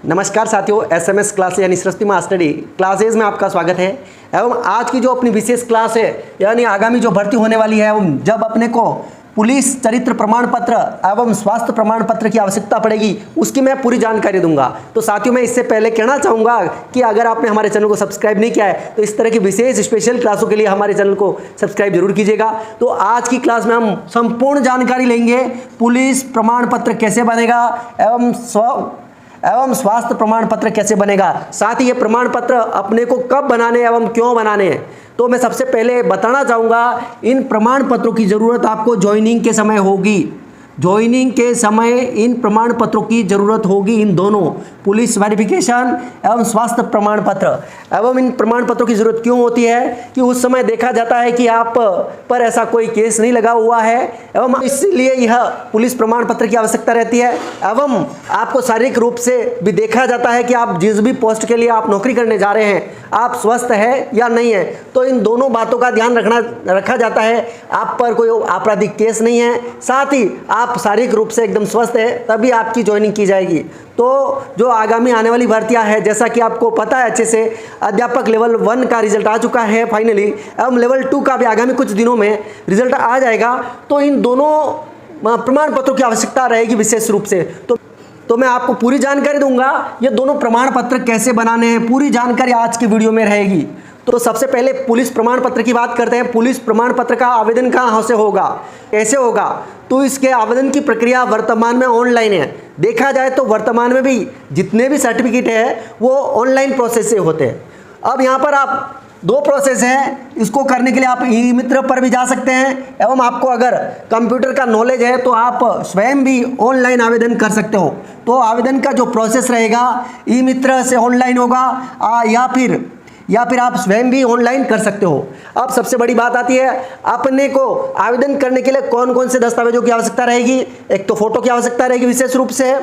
नमस्कार साथियों, SMS class यानी सरस्वती माँ स्टडी क्लासेज में आपका स्वागत है। एवं आज की जो अपनी विशेष क्लास है यानी आगामी जो भर्ती होने वाली है एवं जब अपने को पुलिस चरित्र प्रमाण पत्र एवं स्वास्थ्य प्रमाण पत्र की आवश्यकता पड़ेगी उसकी मैं पूरी जानकारी दूंगा। तो साथियों, मैं इससे पहले कहना चाहूँगा कि अगर आपने हमारे चैनल को सब्सक्राइब नहीं किया है तो इस तरह की विशेष स्पेशल क्लासों के लिए हमारे चैनल को सब्सक्राइब जरूर कीजिएगा। तो आज की क्लास में हम संपूर्ण जानकारी लेंगे, पुलिस प्रमाण पत्र कैसे बनेगा एवं स्वास्थ्य प्रमाण पत्र कैसे बनेगा, साथ ही ये प्रमाण पत्र अपने को कब बनाने एवं क्यों बनाने हैं। तो मैं सबसे पहले बताना चाहूँगा, इन प्रमाण पत्रों की ज़रूरत आपको ज्वाइनिंग के समय होगी। ज्वाइनिंग के समय इन प्रमाण पत्रों की ज़रूरत होगी, इन दोनों पुलिस वेरिफिकेशन एवं स्वास्थ्य प्रमाण पत्र। एवं इन प्रमाण पत्रों की ज़रूरत क्यों होती है कि उस समय देखा जाता है कि आप पर ऐसा कोई केस नहीं लगा हुआ है एवं इसलिए यह पुलिस प्रमाण पत्र की आवश्यकता रहती है। एवं आपको शारीरिक रूप से भी देखा जाता है कि आप जिस भी पोस्ट के लिए आप नौकरी करने जा रहे हैं आप स्वस्थ है या नहीं है। तो इन दोनों बातों का ध्यान रखा जाता है। आप पर कोई आपराधिक केस नहीं है, साथ ही आप शारीरिक रूप से एकदम स्वस्थ है, तभी आपकी ज्वाइनिंग की जाएगी। तो जो आगामी आने वाली भर्तियां हैं, जैसा कि आपको पता है अच्छे से, अध्यापक लेवल 1 का रिजल्ट आ चुका है फाइनली, एवं लेवल 2 का भी आगामी कुछ दिनों में रिजल्ट आ जाएगा। तो इन दोनों प्रमाण पत्रों की आवश्यकता रहेगी विशेष रूप से। तो मैं आपको पूरी जानकारी दूंगा, ये दोनों प्रमाण पत्र कैसे बनाने हैं, पूरी जानकारी आज की वीडियो में रहेगी। तो सबसे पहले पुलिस प्रमाण पत्र की बात करते हैं। पुलिस प्रमाण पत्र का आवेदन कहाँ से होगा, कैसे होगा? तो इसके आवेदन की प्रक्रिया वर्तमान में ऑनलाइन है। देखा जाए तो वर्तमान में भी जितने भी सर्टिफिकेट है वो ऑनलाइन प्रोसेस से होते हैं। अब यहाँ पर आप दो प्रोसेस हैं, इसको करने के लिए आप ई मित्र पर भी जा सकते हैं एवं आपको अगर कंप्यूटर का नॉलेज है तो आप स्वयं भी ऑनलाइन आवेदन कर सकते हो। तो आवेदन का जो प्रोसेस रहेगा ई मित्र से ऑनलाइन होगा या फिर आप स्वयं भी ऑनलाइन कर सकते हो। अब सबसे बड़ी बात आती है, अपने को आवेदन करने के लिए कौन कौन से दस्तावेजों की आवश्यकता रहेगी। एक तो फोटो की आवश्यकता रहेगी विशेष रूप से,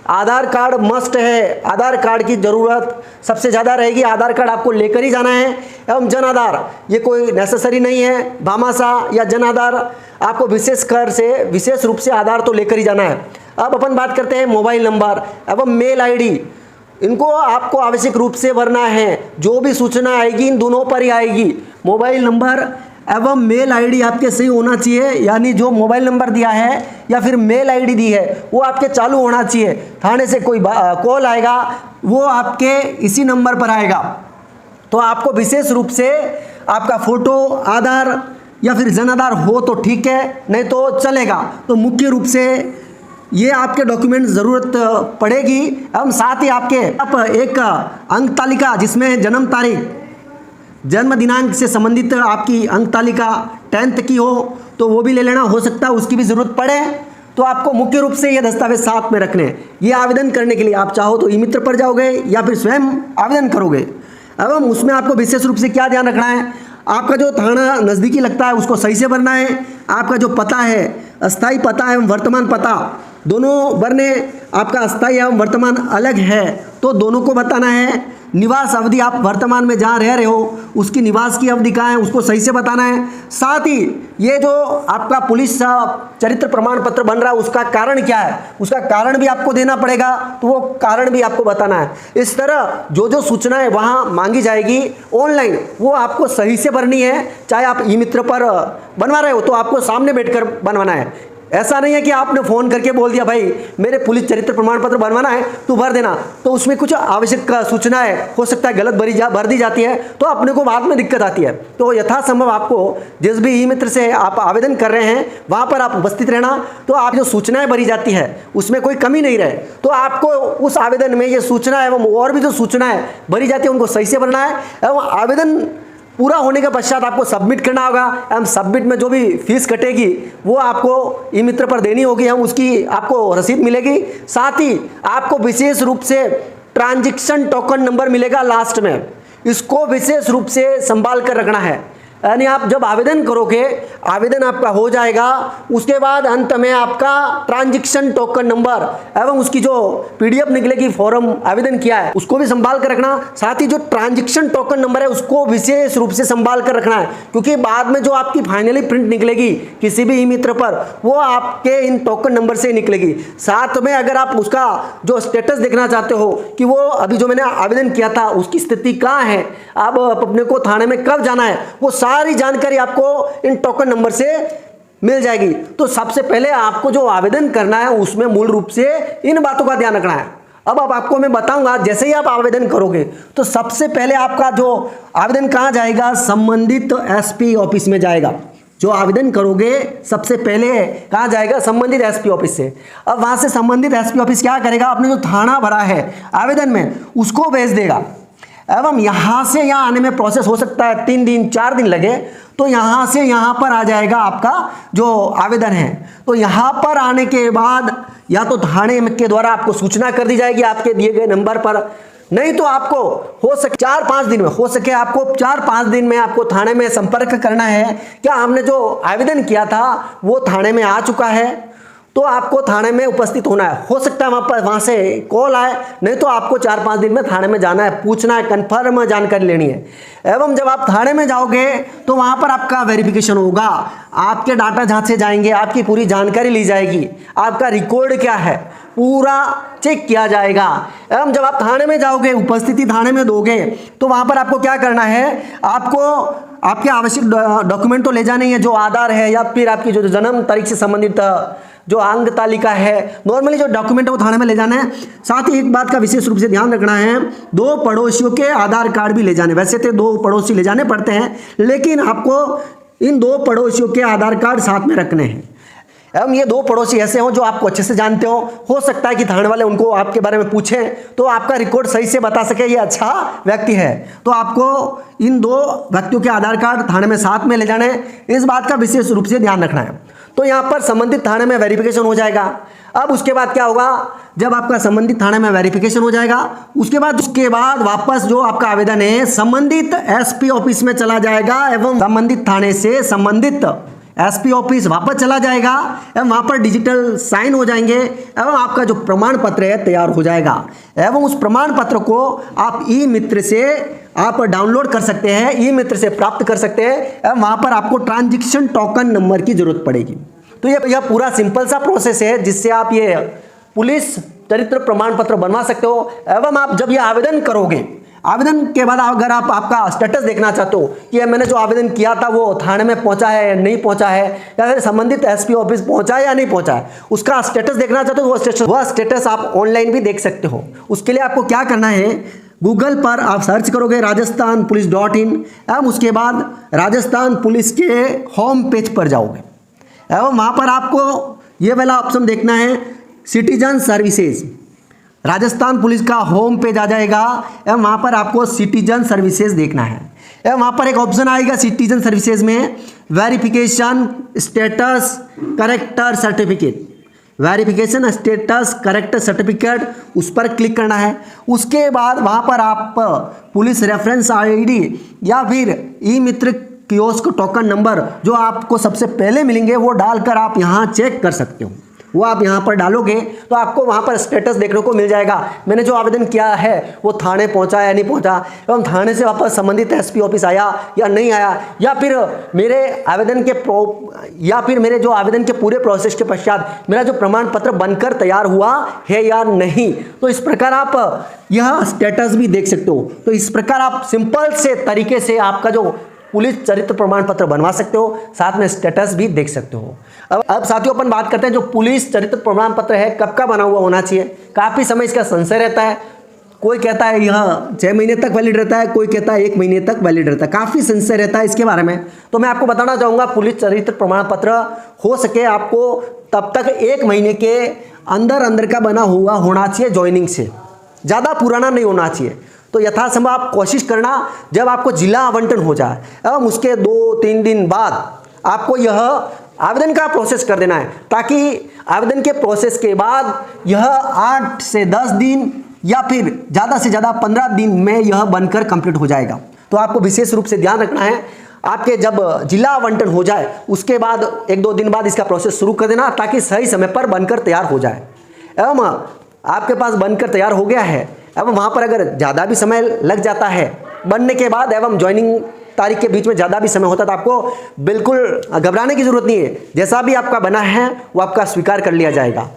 आधार कार्ड मस्ट है, आधार कार्ड की ज़रूरत सबसे ज़्यादा रहेगी। आधार कार्ड आपको लेकर ही जाना है। एवं जन आधार, ये कोई नेसेसरी नहीं है, भामाशाह या जन आधार आपको विशेष रूप से आधार तो लेकर ही जाना है। अब अपन बात करते हैं मोबाइल नंबर एवं मेल आईडी, इनको आपको आवश्यक रूप से भरना है। जो भी सूचना आएगी इन दोनों पर ही आएगी। मोबाइल नंबर एवं मेल आईडी आपके सही होना चाहिए, यानी जो मोबाइल नंबर दिया है या फिर मेल आईडी दी है वो आपके चालू होना चाहिए। थाने से कोई कॉल आएगा वो आपके इसी नंबर पर आएगा। तो आपको विशेष रूप से आपका फोटो, आधार या फिर जन आधार हो तो ठीक है, नहीं तो चलेगा। तो मुख्य रूप से ये आपके डॉक्यूमेंट ज़रूरत पड़ेगी। एवं साथ ही आप एक अंक तालिका जिसमें जन्म तारीख, जन्म दिनांक से संबंधित आपकी अंक तालिका 10th की हो तो वो भी ले लेना, हो सकता है उसकी भी ज़रूरत पड़े। तो आपको मुख्य रूप से ये दस्तावेज साथ में रखने हैं। ये आवेदन करने के लिए आप चाहो तो ई मित्र पर जाओगे या फिर स्वयं आवेदन करोगे। एवं उसमें आपको विशेष रूप से क्या ध्यान रखना है, आपका जो थाना नज़दीकी लगता है उसको सही से भरना है। आपका जो पता है, अस्थायी पता एवं वर्तमान पता दोनों भरने, आपका अस्थायी एवं वर्तमान अलग है तो दोनों को बताना है। निवास अवधि, आप वर्तमान में जहाँ रह रहे हो उसकी निवास की अवधि कहाँ है उसको सही से बताना है। साथ ही ये जो आपका पुलिस चरित्र प्रमाण पत्र बन रहा है उसका कारण क्या है, उसका कारण भी आपको देना पड़ेगा, तो वो कारण भी आपको बताना है। इस तरह जो सूचनाएं वहाँ मांगी जाएगी ऑनलाइन वो आपको सही से भरनी है। चाहे आप ई मित्र पर बनवा रहे हो तो आपको सामने बैठकर बनवाना है। ऐसा नहीं है कि आपने फ़ोन करके बोल दिया भाई मेरे पुलिस चरित्र प्रमाण पत्र बनवाना है तू भर देना, तो उसमें कुछ आवश्यक सूचनाएं हो सकता है गलत भर दी जाती है तो अपने को बाद में दिक्कत आती है। तो यथासंभव आपको जिस भी ई मित्र से आप आवेदन कर रहे हैं वहाँ पर आप उपस्थित रहना। तो आप जो सूचनाएं भरी जाती है उसमें कोई कमी नहीं रहे, तो आपको उस आवेदन में ये सूचना एवं और भी जो सूचनाएँ भरी जाती है उनको सही से भरना है। एवं आवेदन पूरा होने के पश्चात आपको सबमिट करना होगा। एवं सबमिट में जो भी फीस कटेगी वो आपको ई मित्र पर देनी होगी, हम उसकी आपको रसीद मिलेगी। साथ ही आपको विशेष रूप से ट्रांजैक्शन टोकन नंबर मिलेगा लास्ट में, इसको विशेष रूप से संभाल कर रखना है। यानी आप जब आवेदन करोगे आवेदन आपका हो जाएगा। उसके बाद अंत में आपका ट्रांजैक्शन टोकन नंबर एवं उसकी जो पीडीएफ निकलेगी फॉर्म आवेदन किया है उसको भी संभाल कर रखना। साथ ही जो ट्रांजैक्शन टोकन नंबर है उसको विशेष रूप से संभाल कर रखना है, क्योंकि बाद में जो आपकी फाइनली प्रिंट निकलेगी किसी भी ई मित्र पर वो आपके इन टोकन नंबर से निकलेगी। साथ में अगर आप उसका जो स्टेटस देखना चाहते हो कि वो अभी जो मैंने आवेदन किया था उसकी स्थिति कहाँ है, अब अपने को थाने में कब जाना है, वो सारी जानकारी आपको इन टोकन नंबर से मिल जाएगी। तो सबसे पहले आपको जो आवेदन करना है उसमें मूल रूप से इन बातों का ध्यान रखना है। अब आपको मैं बताऊंगा, जैसे ही आप आवेदन करोगे तो सबसे पहले आपका जो आवेदन कहाँ जाएगा, संबंधित एसपी ऑफिस में जाएगा। जो आवेदन करोगे सबसे पहले कहाँ जाएगा, संबंधित एसपी ऑफिस से। अब वहाँ से संबंधित एसपी ऑफिस क्या करेगा, आपने जो थाना भरा है आवेदन में उसको भेज देगा एवं यहाँ से यहाँ आने में प्रोसेस हो सकता है 3 दिन 4 दिन लगे। तो यहाँ से यहाँ पर आ जाएगा आपका जो आवेदन है। तो यहाँ पर आने के बाद या तो थाने के द्वारा आपको सूचना कर दी जाएगी आपके दिए गए नंबर पर, नहीं तो आपको हो सके 4-5 दिन में, हो सके आपको 4-5 दिन में आपको थाने में संपर्क करना है। क्या हमने जो आवेदन किया था वो थाने में आ चुका है, तो आपको थाने में उपस्थित होना है। हो सकता है वहाँ से कॉल आए, नहीं तो आपको 4-5 दिन में थाने में जाना है, पूछना है, कन्फर्म जानकारी लेनी है। एवं जब आप थाने में जाओगे तो वहाँ पर आपका वेरिफिकेशन होगा, आपके डाटा जांचे जाएंगे, आपकी पूरी जानकारी ली जाएगी, आपका रिकॉर्ड क्या है पूरा चेक किया जाएगा। एवं जब आप थाने में जाओगे, उपस्थिति थाने में दोगे, तो वहाँ पर आपको क्या करना है, आपको आपके आवश्यक डॉक्यूमेंट तो ले जाने हैं, जो आधार है या फिर आपकी जो जन्म तारीख से संबंधित जो अंग तालिका है, नॉर्मली जो डॉक्यूमेंट है वो थाने में ले जाना है। साथ ही एक बात का विशेष रूप से ध्यान रखना है, 2 पड़ोसियों के आधार कार्ड भी ले जाने। वैसे तो 2 पड़ोसी ले जाने पड़ते हैं, लेकिन आपको इन 2 पड़ोसियों के आधार कार्ड साथ में रखने हैं। एवं ये 2 पड़ोसी ऐसे हों जो आपको अच्छे से जानते हो सकता है कि थाने वाले उनको आपके बारे में पूछें तो आपका रिकॉर्ड सही से बता सके ये अच्छा व्यक्ति है। तो आपको इन 2 व्यक्तियों के आधार कार्ड थाने में साथ में ले जाने, इस बात का विशेष रूप से ध्यान रखना है। तो यहाँ पर संबंधित थाने में वेरिफिकेशन हो जाएगा। अब उसके बाद क्या होगा, जब आपका संबंधित थाने में वेरिफिकेशन हो जाएगा उसके बाद वापस जो आपका आवेदन है संबंधित एसपी ऑफिस में चला जाएगा एवं संबंधित थाने से संबंधित एसपी ऑफिस वापस चला जाएगा एवं वहाँ पर डिजिटल साइन हो जाएंगे एवं आपका जो प्रमाण पत्र है तैयार हो जाएगा। एवं उस प्रमाण पत्र को आप ई मित्र से आप डाउनलोड कर सकते हैं, ई मित्र से प्राप्त कर सकते हैं एवं वहाँ पर आपको ट्रांजैक्शन टोकन नंबर की जरूरत पड़ेगी। तो यह पूरा सिंपल सा प्रोसेस है जिससे आप ये पुलिस चरित्र प्रमाण पत्र बनवा सकते हो। एवं आप जब यह आवेदन करोगे, आवेदन के बाद अगर आप आपका स्टेटस देखना चाहते हो कि मैंने जो आवेदन किया था वो थाने में पहुंचा है या नहीं पहुंचा है, या फिर संबंधित एसपी ऑफिस पहुंचा है या नहीं पहुंचा है, उसका स्टेटस देखना चाहते हो, वो स्टेटस आप ऑनलाइन भी देख सकते हो। उसके लिए आपको क्या करना है, गूगल पर आप सर्च करोगे rajasthanpolice.in एवं उसके बाद राजस्थान पुलिस के होम पेज पर जाओगे एवं वहाँ पर आपको ये वाला ऑप्शन देखना है सिटीजन सर्विसेज। राजस्थान पुलिस का होम पेज आ जाएगा एवं वहाँ पर आपको सिटीजन सर्विसेज देखना है एवं वहाँ पर एक ऑप्शन आएगा सिटीजन सर्विसेज में verification status character certificate, verification status character certificate, उस पर क्लिक करना है। उसके बाद वहाँ पर आप पुलिस रेफरेंस आईडी या फिर ई मित्र कियोस्क टोकन नंबर जो आपको सबसे पहले मिलेंगे वो डालकर आप यहाँ चेक कर सकते हो। वो आप यहाँ पर डालोगे तो आपको वहाँ पर स्टेटस देखने को मिल जाएगा, मैंने जो आवेदन किया है वो थाने पहुँचा या नहीं पहुँचा, एवं थाने से वापस संबंधित एसपी ऑफिस आया या नहीं आया, या फिर मेरे जो आवेदन के पूरे प्रोसेस के पश्चात मेरा जो प्रमाण पत्र बनकर तैयार हुआ है या नहीं। तो इस प्रकार आप यह स्टेटस भी देख सकते हो। तो इस प्रकार आप सिंपल से तरीके से आपका जो पुलिस चरित्र प्रमाण पत्र बनवा सकते हो, साथ में स्टेटस भी देख सकते हो। अब साथियों अपन बात करते हैं जो पुलिस चरित्र प्रमाण पत्र है कब का बना हुआ होना चाहिए। काफ़ी समय इसका संशय रहता है, कोई कहता है यह 6 महीने तक वैलिड रहता है, कोई कहता है 1 महीने तक वैलिड रहता है, काफ़ी संशय रहता है इसके बारे में। तो मैं आपको बताना चाहूँगा पुलिस चरित्र प्रमाण पत्र हो सके आपको तब तक 1 महीने के अंदर का बना हुआ होना चाहिए, ज्वाइनिंग से ज़्यादा पुराना नहीं होना चाहिए। तो यथासंभव आप कोशिश करना जब आपको जिला आवंटन हो जाए एवं उसके 2-3 दिन बाद आपको यह आवेदन का प्रोसेस कर देना है, ताकि आवेदन के प्रोसेस के बाद यह 8 से 10 दिन या फिर ज़्यादा से ज़्यादा 15 दिन में यह बनकर कंप्लीट हो जाएगा। तो आपको विशेष रूप से ध्यान रखना है, आपके जब जिला आवंटन हो जाए उसके बाद 1-2 दिन बाद इसका प्रोसेस शुरू कर देना, ताकि सही समय पर बनकर तैयार हो जाए। एवं आपके पास बनकर तैयार हो गया है, एवं वहाँ पर अगर ज़्यादा भी समय लग जाता है बनने के बाद एवं ज्वाइनिंग तारीख के बीच में ज़्यादा भी समय होता है, तो आपको बिल्कुल घबराने की ज़रूरत नहीं है। जैसा भी आपका बना है वो आपका स्वीकार कर लिया जाएगा।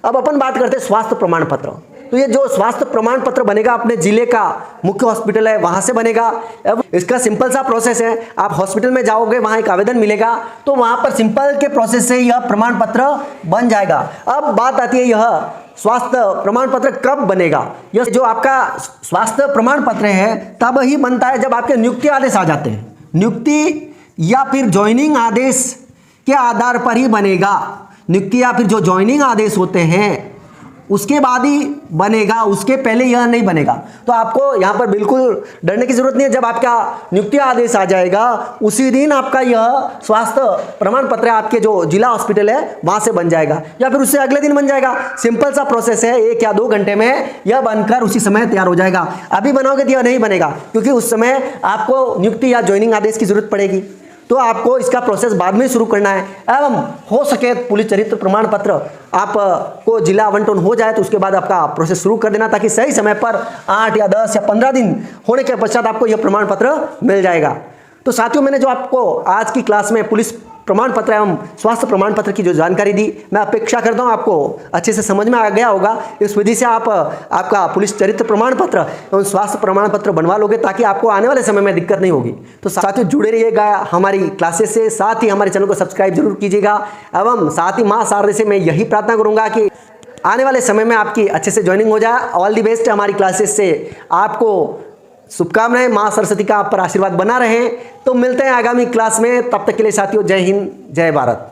अब अपन बात करते हैं स्वास्थ्य प्रमाण पत्र। तो ये जो स्वास्थ्य प्रमाण पत्र बनेगा अपने जिले का मुख्य हॉस्पिटल है वहाँ से बनेगा। अब इसका सिंपल सा प्रोसेस है, आप हॉस्पिटल में जाओगे, वहाँ एक आवेदन मिलेगा, तो वहाँ पर सिंपल के प्रोसेस से यह प्रमाण पत्र बन जाएगा। अब बात आती है यह स्वास्थ्य प्रमाण पत्र कब बनेगा। यह जो आपका स्वास्थ्य प्रमाण पत्र है तब ही बनता है जब आपके नियुक्ति आदेश आ जाते हैं। नियुक्ति या फिर ज्वाइनिंग आदेश के आधार पर ही बनेगा। नियुक्ति या फिर जो ज्वाइनिंग आदेश होते हैं उसके बाद ही बनेगा, उसके पहले यह नहीं बनेगा। तो आपको यहाँ पर बिल्कुल डरने की जरूरत नहीं है। जब आपका नियुक्ति आदेश आ जाएगा उसी दिन आपका यह स्वास्थ्य प्रमाण पत्र आपके जो जिला हॉस्पिटल है वहाँ से बन जाएगा, या फिर उससे अगले दिन बन जाएगा। सिंपल सा प्रोसेस है, 1 या 2 घंटे में यह बनकर उसी समय तैयार हो जाएगा। अभी बनाओगे तो यह नहीं बनेगा, क्योंकि उस समय आपको नियुक्ति या ज्वाइनिंग आदेश की जरूरत पड़ेगी, तो आपको इसका प्रोसेस बाद में शुरू करना है। एवं हो सके पुलिस चरित्र प्रमाण पत्र आपको जिला आवंटन हो जाए तो उसके बाद आपका प्रोसेस शुरू कर देना, ताकि सही समय पर 8 या 10 या 15 दिन होने के पश्चात आपको यह प्रमाण पत्र मिल जाएगा। तो साथियों, मैंने जो आपको आज की क्लास में पुलिस प्रमाण पत्र एवं स्वास्थ्य प्रमाण पत्र की जो जानकारी दी, मैं अपेक्षा करता हूं आपको अच्छे से समझ में आ गया होगा। इस विधि से आप आपका पुलिस चरित्र प्रमाण पत्र एवं स्वास्थ्य प्रमाण पत्र बनवा लोगे, ताकि आपको आने वाले समय में दिक्कत नहीं होगी। तो साथियों, जुड़े रहिएगा हमारी क्लासेस से, साथ ही हमारे चैनल को सब्सक्राइब जरूर कीजिएगा। एवं साथ ही माँ शारदे से मैं यही प्रार्थना करूँगा कि आने वाले समय में आपकी अच्छे से ज्वाइनिंग हो जाए। ऑल दी बेस्ट हमारी क्लासेस से आपको शुभकामनाएं। माँ सरस्वती का आप पर आशीर्वाद बना रहे। तो मिलते हैं आगामी क्लास में, तब तक के लिए साथियों जय हिंद, जय भारत।